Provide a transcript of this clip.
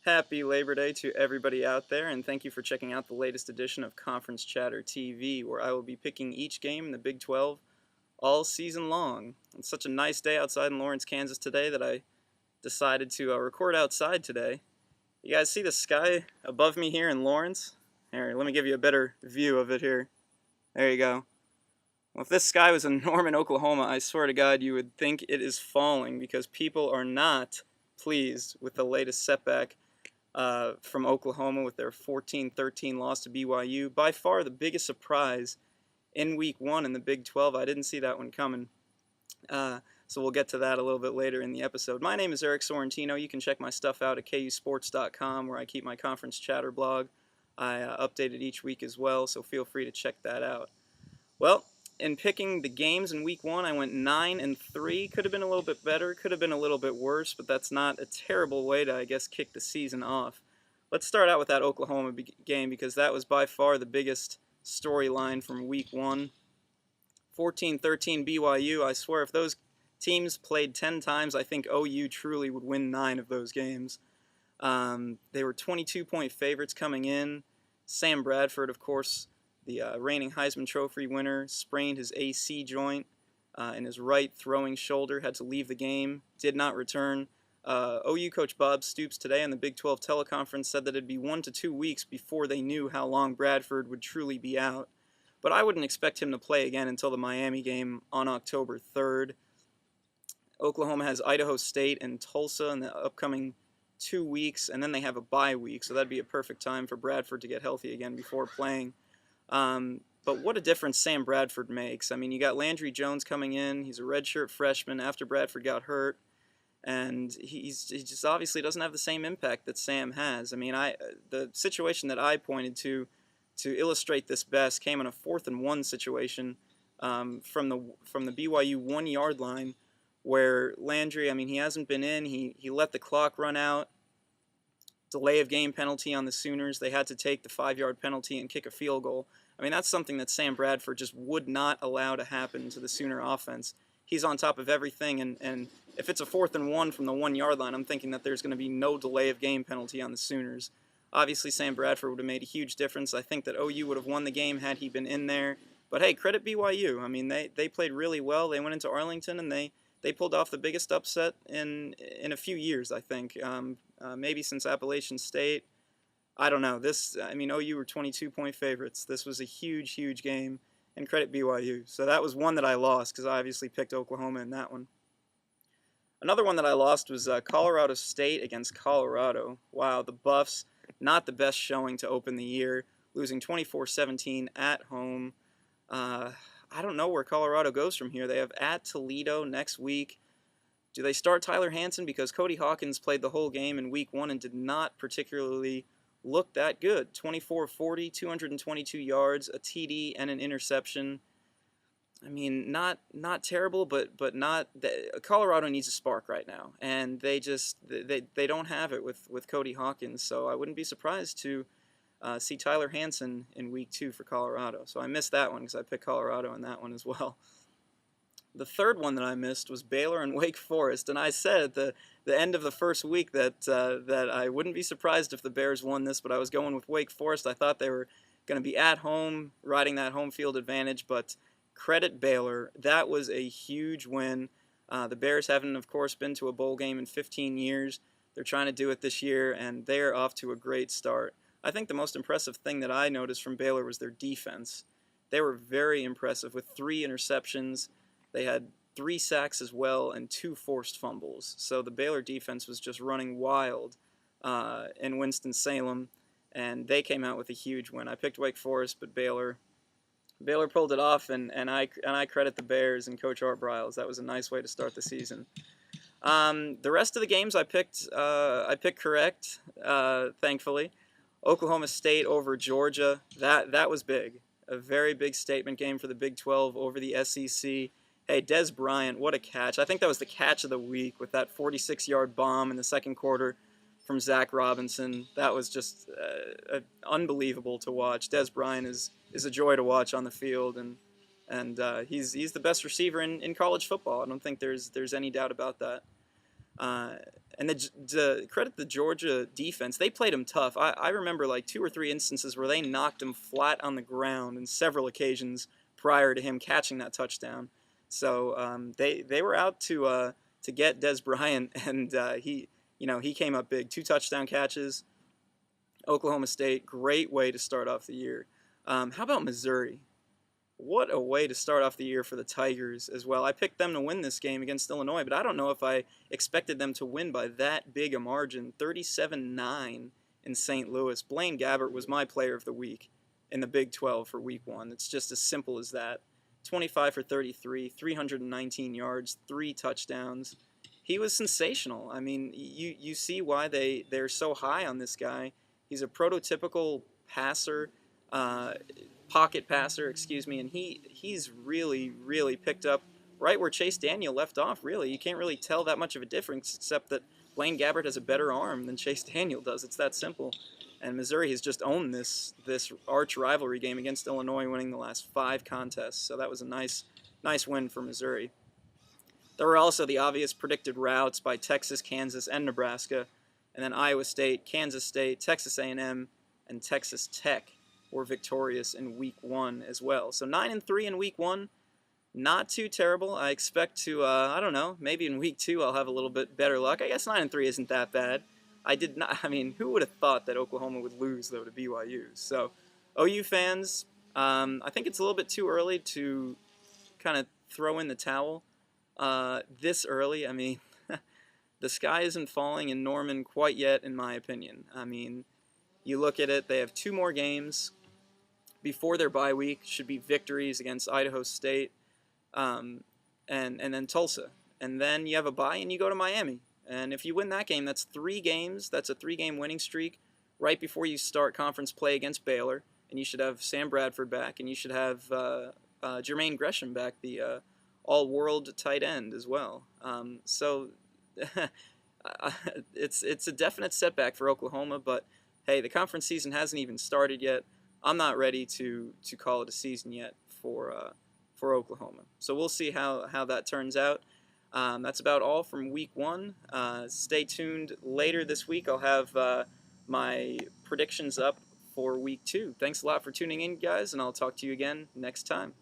Happy Labor Day to everybody out there, and thank you for checking out the latest edition of Conference Chatter TV, where I will be picking each game in the Big 12 all season long. It's such a nice day outside in Lawrence, Kansas today that I decided to record outside today. You guys see the sky above me here in Lawrence? Here, let me give you a better view of it here. There you go. Well, if this sky was in Norman, Oklahoma, I swear to God you would think it is falling because people are not pleased with the latest setback from Oklahoma with their 14-13 loss to BYU. By far the biggest surprise in Week 1 in the Big 12. I didn't see that one coming. So we'll get to that a little bit later in the episode. My name is Eric Sorrentino. You can check my stuff out at kusports.com, where I keep my conference chatter blog. I update it each week as well, so feel free to check that out. Well, in picking the games in Week 1, I went 9-3. Could have been a little bit better, could have been a little bit worse, but that's not a terrible way to, I guess, kick the season off. Let's start out with that Oklahoma game, because that was by far the biggest storyline from Week 1. 14-13 BYU. I swear, if those teams played 10 times, I think OU truly would win 9 of those games. They were 22-point favorites coming in. Sam Bradford, of course, the reigning Heisman Trophy winner, sprained his AC joint in his right throwing shoulder, had to leave the game, did not return. OU coach Bob Stoops today on the Big 12 teleconference said that it'd be 1 to 2 weeks before they knew how long Bradford would truly be out. But I wouldn't expect him to play again until the Miami game on October 3rd. Oklahoma has Idaho State and Tulsa in the upcoming 2 weeks, and then they have a bye week, so that'd be a perfect time for Bradford to get healthy again before playing. But what a difference Sam Bradford makes. I mean, you got Landry Jones coming in. He's a redshirt freshman after Bradford got hurt, and he just obviously doesn't have the same impact that Sam has. I mean, the situation that I pointed to illustrate this best came in a 4th and 1 situation from the BYU 1-yard line, where Landry, I mean, he hasn't been in. He let the clock run out. Delay of game penalty on the Sooners. They had to take the 5-yard penalty and kick a field goal. I mean, that's something that Sam Bradford just would not allow to happen to the Sooner offense. He's on top of everything, and if it's a 4th and 1 from the 1-yard line, I'm thinking that there's going to be no delay of game penalty on the Sooners. Obviously, Sam Bradford would have made a huge difference. I think that OU would have won the game had he been in there. But hey, credit BYU. I mean, they played really well. They went into Arlington, and they pulled off the biggest upset in a few years, I think. Maybe since Appalachian State. I don't know. OU were 22-point favorites. This was a huge, huge game, and credit BYU. So that was one that I lost because I obviously picked Oklahoma in that one. Another one that I lost was Colorado State against Colorado. Wow, the Buffs, not the best showing to open the year, losing 24-17 at home. I don't know where Colorado goes from here. They have at Toledo next week. Do they start Tyler Hansen? Because Cody Hawkins played the whole game in Week 1 and did not particularly look that good. 24-40, 222 yards, a TD, and an interception. I mean, not terrible, but not. Colorado needs a spark right now, and they don't have it with Cody Hawkins. So I wouldn't be surprised to see Tyler Hansen in Week 2 for Colorado. So I missed that one because I picked Colorado in that one as well. The third one that I missed was Baylor and Wake Forest, and I said at the end of the first week that I wouldn't be surprised if the Bears won this, but I was going with Wake Forest. I thought they were going to be at home, riding that home field advantage, but credit Baylor. That was a huge win. The Bears haven't, of course, been to a bowl game in 15 years. They're trying to do it this year, and they're off to a great start. I think the most impressive thing that I noticed from Baylor was their defense. They were very impressive with 3 interceptions. They had 3 sacks as well and 2 forced fumbles. So the Baylor defense was just running wild in Winston-Salem, and they came out with a huge win. I picked Wake Forest, but Baylor pulled it off, and I credit the Bears and Coach Art Briles. That was a nice way to start the season. The rest of the games I picked correct, thankfully. Oklahoma State over Georgia, that was big. A very big statement game for the Big 12 over the SEC. Hey, Des Bryant, what a catch. I think that was the catch of the week with that 46-yard bomb in the second quarter from Zach Robinson. That was just unbelievable to watch. Des Bryant is a joy to watch on the field, and he's the best receiver in college football. I don't think there's any doubt about that. And credit the Georgia defense. They played him tough. I remember like 2 or 3 instances where they knocked him flat on the ground in several occasions prior to him catching that touchdown. So they were out to get Des Bryant, and he came up big. 2 touchdown catches. Oklahoma State, great way to start off the year. How about Missouri? What a way to start off the year for the Tigers as well. I picked them to win this game against Illinois, but I don't know if I expected them to win by that big a margin, 37-9 in St. Louis. Blaine Gabbert was my player of the week in the Big 12 for week 1. It's just as simple as that. 25 for 33, 319 yards, 3 touchdowns. He was sensational. I mean, you see why they're so high on this guy. He's a prototypical passer, pocket passer, excuse me, and he's really picked up right where Chase Daniel left off, really. You can't really tell that much of a difference, except that Blaine Gabbert has a better arm than Chase Daniel does. It's that simple. And Missouri has just owned this arch rivalry game against Illinois, winning the last 5 contests. So that was a nice win for Missouri. There were also the obvious predicted routes by Texas, Kansas, and Nebraska, and then Iowa State, Kansas State, Texas A&M, and Texas Tech were victorious in week 1 as well. So 9-3 in week 1, not too terrible. I expect to, I don't know, maybe in week 2 I'll have a little bit better luck. I guess 9-3 isn't that bad. I mean, who would have thought that Oklahoma would lose, though, to BYU? So, OU fans, I think it's a little bit too early to kind of throw in the towel this early. I mean, the sky isn't falling in Norman quite yet, in my opinion. I mean, you look at it, they have 2 more games before their bye week. Should be victories against Idaho State and then Tulsa. And then you have a bye and you go to Miami. And if you win that game, that's 3 games. That's a 3-game winning streak right before you start conference play against Baylor. And you should have Sam Bradford back, and you should have Jermaine Gresham back, the all-world tight end as well. So it's a definite setback for Oklahoma, but hey, the conference season hasn't even started yet. I'm not ready to call it a season yet for Oklahoma. So we'll see how that turns out. That's about all from week 1. Stay tuned later this week. I'll have my predictions up for week 2. Thanks a lot for tuning in, guys, and I'll talk to you again next time.